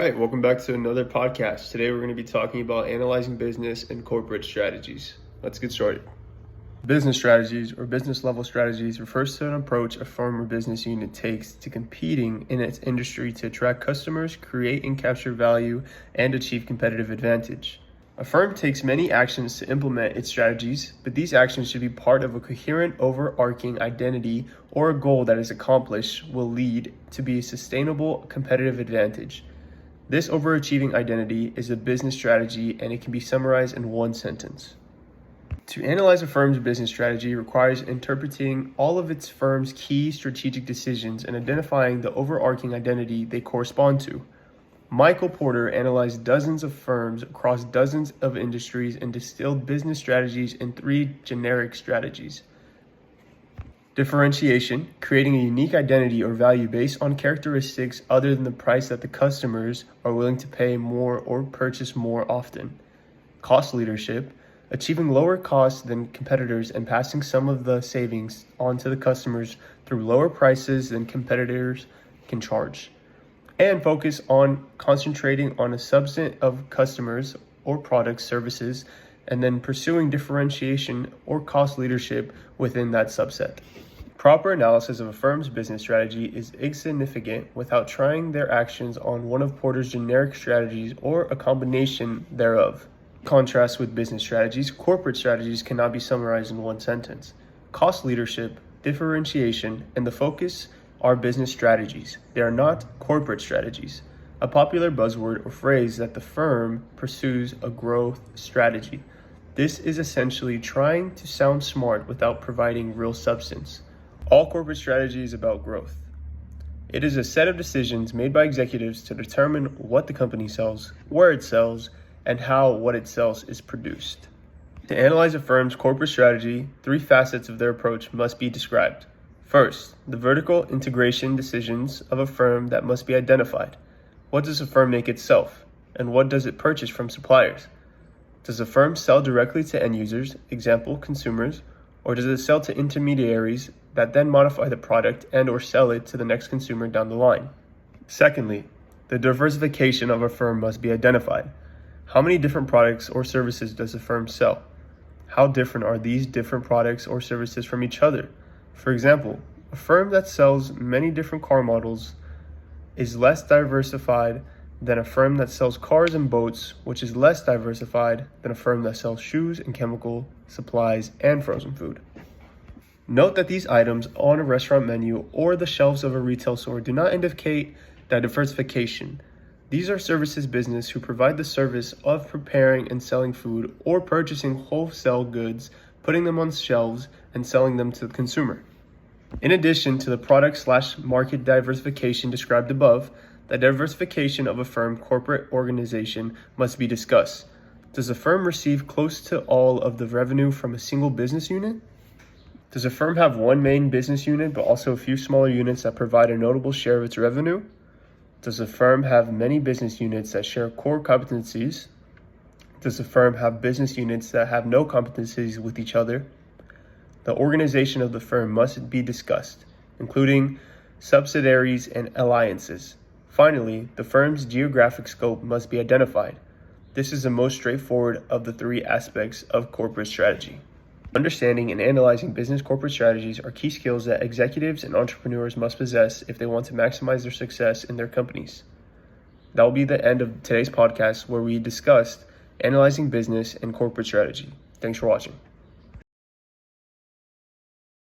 All right, welcome back to another podcast. Today we're going to be talking about analyzing business and corporate strategies. Let's get started. Business strategies or business level strategies refers to an approach a firm or business unit takes to competing in its industry to attract customers, create and capture value, and achieve competitive advantage. A firm takes many actions to implement its strategies, but these actions should be part of a coherent, overarching identity or a goal that is accomplished will lead to be a sustainable competitive advantage. This overachieving identity is a business strategy, and it can be summarized in one sentence. To analyze a firm's business strategy requires interpreting all of its firm's key strategic decisions and identifying the overarching identity they correspond to. Michael Porter analyzed dozens of firms across dozens of industries and distilled business strategies in three generic strategies. Differentiation, creating a unique identity or value based on characteristics other than the price that the customers are willing to pay more or purchase more often. Cost leadership, achieving lower costs than competitors and passing some of the savings on to the customers through lower prices than competitors can charge. And focus on concentrating on a subset of customers or products, services, and then pursuing differentiation or cost leadership within that subset. Proper analysis of a firm's business strategy is insignificant without trying their actions on one of Porter's generic strategies or a combination thereof. Contrast with business strategies, corporate strategies cannot be summarized in one sentence. Cost leadership, differentiation, and the focus are business strategies. They are not corporate strategies. A popular buzzword or phrase that the firm pursues a growth strategy. This is essentially trying to sound smart without providing real substance. All corporate strategy is about growth. It is a set of decisions made by executives to determine what the company sells, where it sells, and how what it sells is produced. To analyze a firm's corporate strategy, three facets of their approach must be described. First, the vertical integration decisions of a firm that must be identified. What does a firm make itself, and what does it purchase from suppliers? Does a firm sell directly to end users, example, consumers, or does it sell to intermediaries that then modify the product and or sell it to the next consumer down the line? Secondly, the diversification of a firm must be identified. How many different products or services does a firm sell? How different are these different products or services from each other? For example, a firm that sells many different car models is less diversified than a firm that sells cars and boats, which is less diversified than a firm that sells shoes and chemical supplies and frozen food. Note that these items on a restaurant menu or the shelves of a retail store do not indicate diversification. These are services business who provide the service of preparing and selling food or purchasing wholesale goods, putting them on shelves, and selling them to the consumer. In addition to the product/market diversification described above, the diversification of a firm corporate organization must be discussed. Does a firm receive close to all of the revenue from a single business unit? Does a firm have one main business unit but also a few smaller units that provide a notable share of its revenue? Does a firm have many business units that share core competencies? Does a firm have business units that have no competencies with each other? The organization of the firm must be discussed, including subsidiaries and alliances. Finally, the firm's geographic scope must be identified. This is the most straightforward of the three aspects of corporate strategy. Understanding and analyzing business corporate strategies are key skills that executives and entrepreneurs must possess if they want to maximize their success in their companies. That will be the end of today's podcast, where we discussed analyzing business and corporate strategy. Thanks for watching.